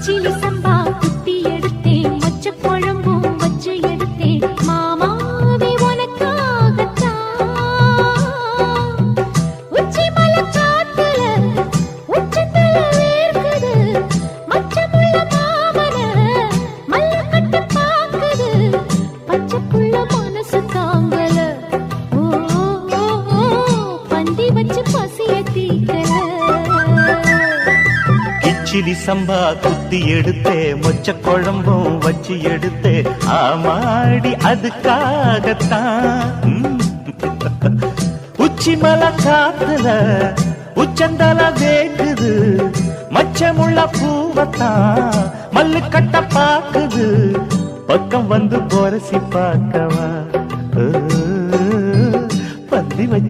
கிச்சிலி சம்பா குட்டி எடுத்தேன், மொச்ச குழம்பும் வச்சு எடுத்தேன், மாமாவே உனக்காகத்தான். உச்சி மலை காத்துல உச்சத்துல வேர்க்குது, மச்சமுள்ள மாமன மல்ல கட்ட பாக்குது, பச்சைக்குள்ள மனசு தாங்கல. ஓ பந்தி வச்சு பசிய தீக்கல. கிச்சிலி சம்பா குத்தி எடுத்தே, மொச்ச குழம்பும் வச்சு எடுத்தே, ஆமாடி அதுக்காகத்தான். உச்சி மலை காத்துல உச்சந்தல வேக்குது, மச்சமுள்ள பூவத்தான் மல்லு கட்ட பாக்குது, பக்கம் வந்து பொரசி பார்க்கவா பந்தி வச்சு